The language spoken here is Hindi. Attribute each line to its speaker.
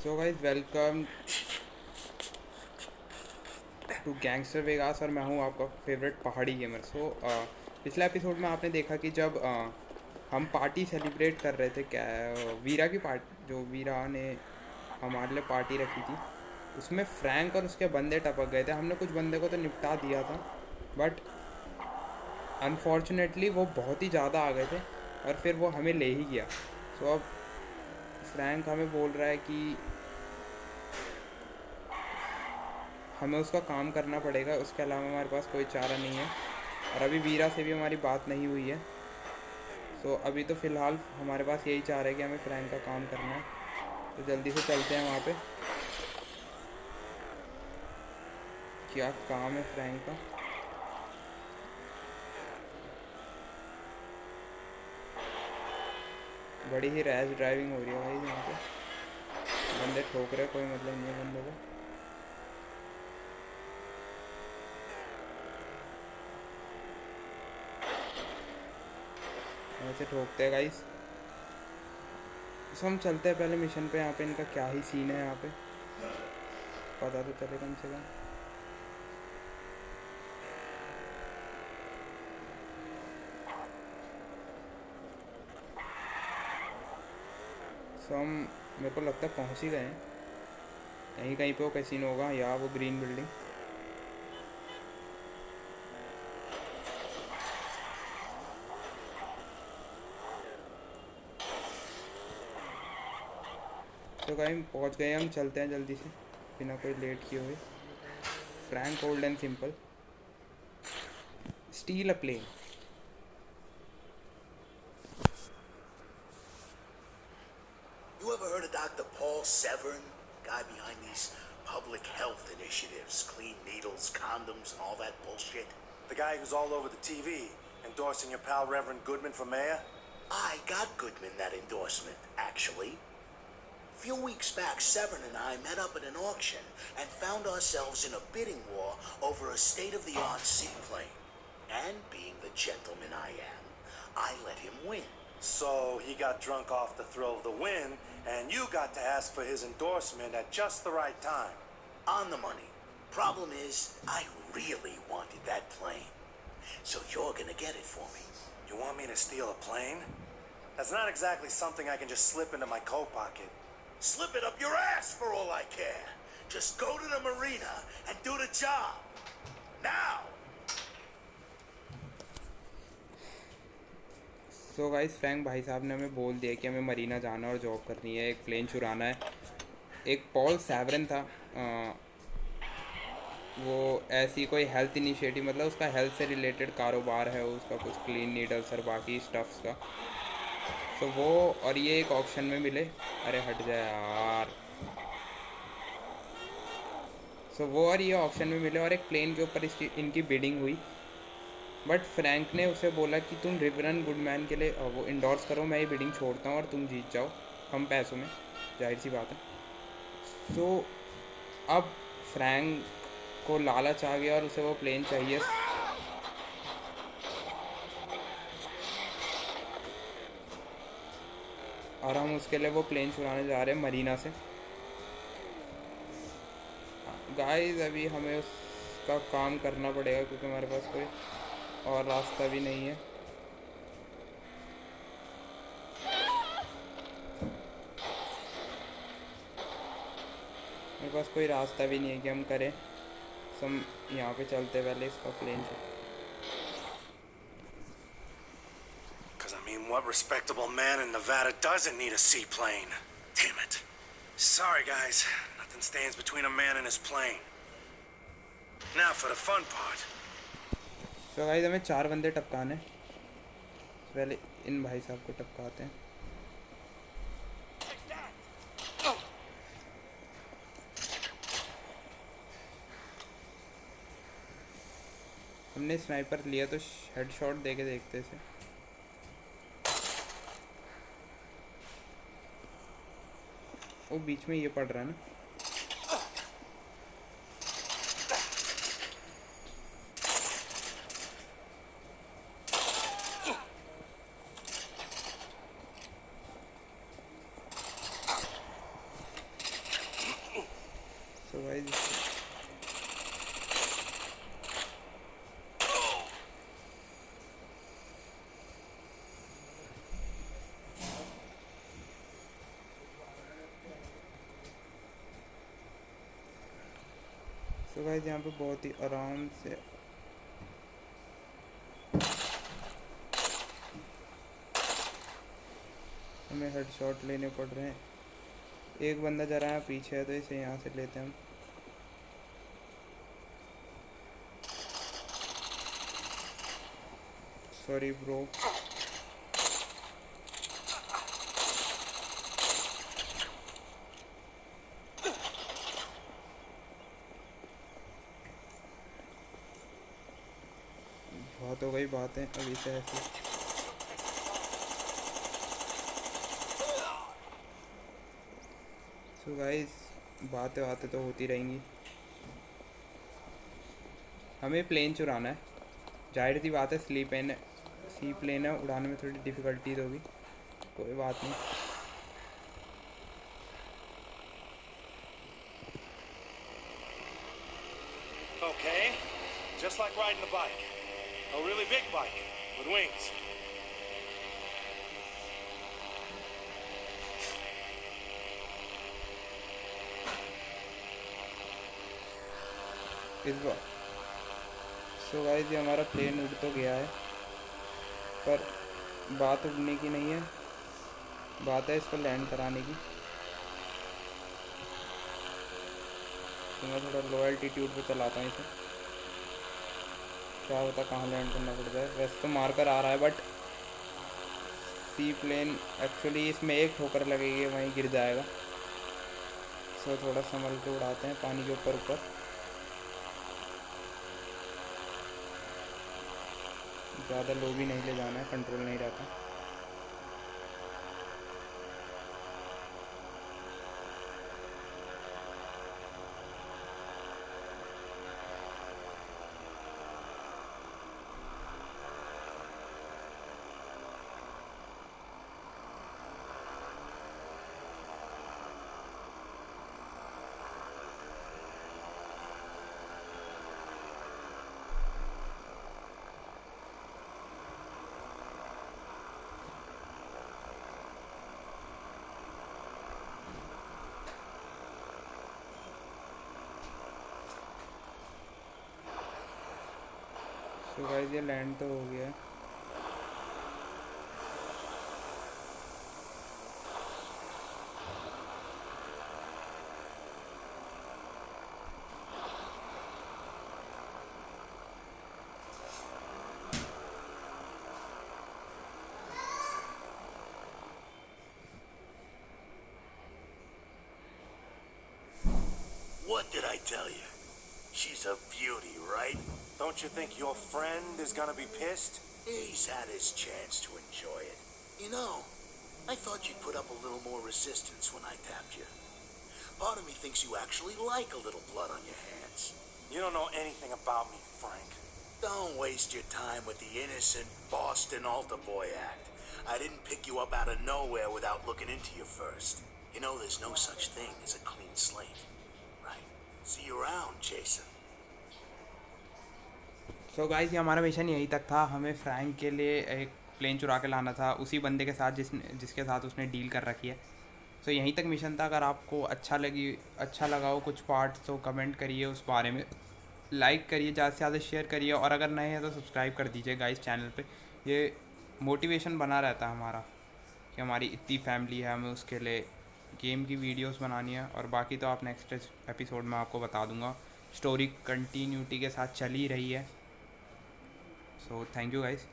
Speaker 1: So guys welcome to gangster Vegas और मैं हूँ आपका फेवरेट पहाड़ी गेमर। पिछले एपिसोड में आपने देखा कि जब हम पार्टी सेलिब्रेट कर रहे थे, क्या वीरा की पार्टी, जो वीरा ने हमारे लिए पार्टी रखी थी, उसमें फ्रैंक और उसके बंदे टपक गए थे। हमने कुछ बंदे को तो निपटा दिया था, बट अनफॉर्चुनेटली वो बहुत ही ज़्यादा आ गए थे और फिर वो हमें ले ही गया। अब फ्रैंक हमें बोल रहा है कि हमें उसका काम करना पड़ेगा, उसके अलावा हमारे पास कोई चारा नहीं है। और अभी वीरा से भी हमारी बात नहीं हुई है। अभी तो फ़िलहाल हमारे पास यही चारा है कि हमें फ्रैंक का काम करना है। तो जल्दी से चलते हैं वहाँ पे। क्या काम है फ्रैंक का? बड़ी ही रैश ड्राइविंग हो रही है भाई यहाँ पे। बंदे ठोक रहे, कोई मतलब नहीं है बंदे को। ऐसे ठोकते हैं गाइस। हम चलते हैं पहले मिशन पे। यहाँ पे इनका क्या ही सीन है, यहाँ पे पता तो चले कम से कम। हम, मेरे को लगता है पहुँच ही गए हैं। यहीं कहीं पे वो कैसीनो होगा, या वो ग्रीन बिल्डिंग। तो कहीं पहुँच गए हम, चलते हैं जल्दी से बिना कोई लेट किए हुए। Frank old and simple, steal a plane.
Speaker 2: You ever heard of Dr. Paul Severn? Guy behind these public health initiatives, clean needles, condoms, and all that bullshit?
Speaker 3: The guy who's all over the TV, endorsing your pal Reverend Goodman for mayor?
Speaker 2: I got Goodman that endorsement, actually. A few weeks back, Severn and I met up at an auction and found ourselves in a bidding war over a state-of-the-art seaplane. And being the gentleman I am, I let him win.
Speaker 3: So he got drunk off the thrill of the win, and you got to ask for his endorsement at just the right time.
Speaker 2: On the money. Problem is, I really wanted that plane. So you're gonna get it for me.
Speaker 3: You want me to steal a plane? That's not exactly something I can just slip into my coat pocket.
Speaker 2: Slip it up your ass for all I care. Just go to the marina and do the job. Now!
Speaker 1: Guys, Frank भाई साहब ने हमें बोल दिया कि हमें मरीना जाना और जॉब करनी है, एक प्लेन चुराना है। एक पॉल सेवरन था, वो ऐसी कोई हेल्थ इनिशिएटिव, मतलब उसका हेल्थ से रिलेटेड कारोबार है, उसका कुछ क्लीन नीडल्स और बाकी स्टफ्स का। वो और ये एक ऑप्शन में मिले। अरे हट जाए यार। वो और ये ऑप्शन में मिले और एक प्लेन के ऊपर इसकी इनकी बिडिंग हुई। बट फ्रैंक ने उसे बोला कि तुम रिवरन गुडमैन के लिए वो इंडोर्स करो, मैं ये बिडिंग छोड़ता हूँ और तुम जीत जाओ कम पैसों में, जाहिर सी बात है। अब फ्रैंक को लालच आ गया और उसे वो प्लेन चाहिए। और हम उसके लिए वो प्लेन चुराने जा रहे हैं मरीना से। गाइस, अभी हमें उसका काम करना पड़ेगा क्योंकि हमारे पास कोई और रास्ता भी नहीं है। मेरे पास कोई रास्ता भी नहीं है कि हम करें। हम यहाँ पे चलते पहले इसका प्लेन से।
Speaker 3: Because I mean, what respectable man in Nevada doesn't need a seaplane? Damn it. Sorry, guys. Nothing stands between a man and his plane. Now for the fun part.
Speaker 1: Guys, हमें 4 बंदे टपकाने। पहले इन भाई साहब को टपकाते हैं। हमने स्नाइपर लिया तो हेडशॉट दे के देखते इसे। वो बीच में ये पड़ रहा है ना। सो गाइस यहाँ पे बहुत ही आराम से हमें हेडशॉट लेने पड़ रहे हैं। एक बंदा जा रहा है पीछे है तो इसे यहाँ से लेते हैं हम। Sorry bro. बहुत हो गई बातें अभी से ऐसी। सो गाइस बातें बातें तो होती रहेंगी। हमें प्लेन चुराना है। जाहिर सी बात है सी प्लेन है, उड़ाने में थोड़ी डिफ़िकल्टीज होगी, कोई बात नहीं।
Speaker 3: Okay, just like riding a bike. A really big bike with wings.
Speaker 1: इस बार सो गाइस ये हमारा प्लेन उड़ तो गया है, पर बात उड़ने की नहीं है, बात है इसको लैंड कराने की। तो मैं थोड़ा लो एल्टीट्यूड पे चलाता हूँ इसे, क्या होता कहाँ लैंड करना पड़ जाए। वैसे तो मारकर आ रहा है बट सी प्लेन एक्चुअली इसमें एक ठोकर लगेगी वहीं गिर जाएगा। सो थोड़ा संभल के उड़ाते हैं पानी के ऊपर ऊपर। ज़्यादा लो भी नहीं ले जाना है, कंट्रोल नहीं रहता। तो गाइस ये लैंड तो हो गया है।
Speaker 2: What did I tell you? She's a beauty, right?
Speaker 3: Don't you think your friend is gonna be pissed?
Speaker 2: He's had his chance to enjoy it. You know, I thought you'd put up a little more resistance when I tapped you. Part of me thinks you actually like a little blood on your hands.
Speaker 3: You don't know anything about me, Frank.
Speaker 2: Don't waste your time with the innocent Boston altar boy act. I didn't pick you up out of nowhere without looking into you first. You know there's no such thing as a clean slate. Right? See you around, Jason.
Speaker 1: So guys ये हमारा मिशन यही तक था। हमें फ्रैंक के लिए एक प्लेन चुरा के लाना था उसी बंदे के साथ जिसके साथ उसने डील कर रखी है। सो यहीं तक मिशन था। अगर आपको अच्छा लगा हो कुछ पार्ट तो कमेंट करिए, उस बारे में लाइक करिए, ज़्यादा से ज़्यादा शेयर करिए, और अगर नए हैं तो सब्सक्राइब कर दीजिए गाइस चैनल पे। ये मोटिवेशन बना रहता है हमारा कि हमारी इतनी फैमिली है, हमें उसके लिए गेम की वीडियोस बनानी है। और बाकी तो आप नेक्स्ट एपिसोड में आपको बता दूंगा। स्टोरी कंटिन्यूटी के साथ चल ही रही है। So thank you guys.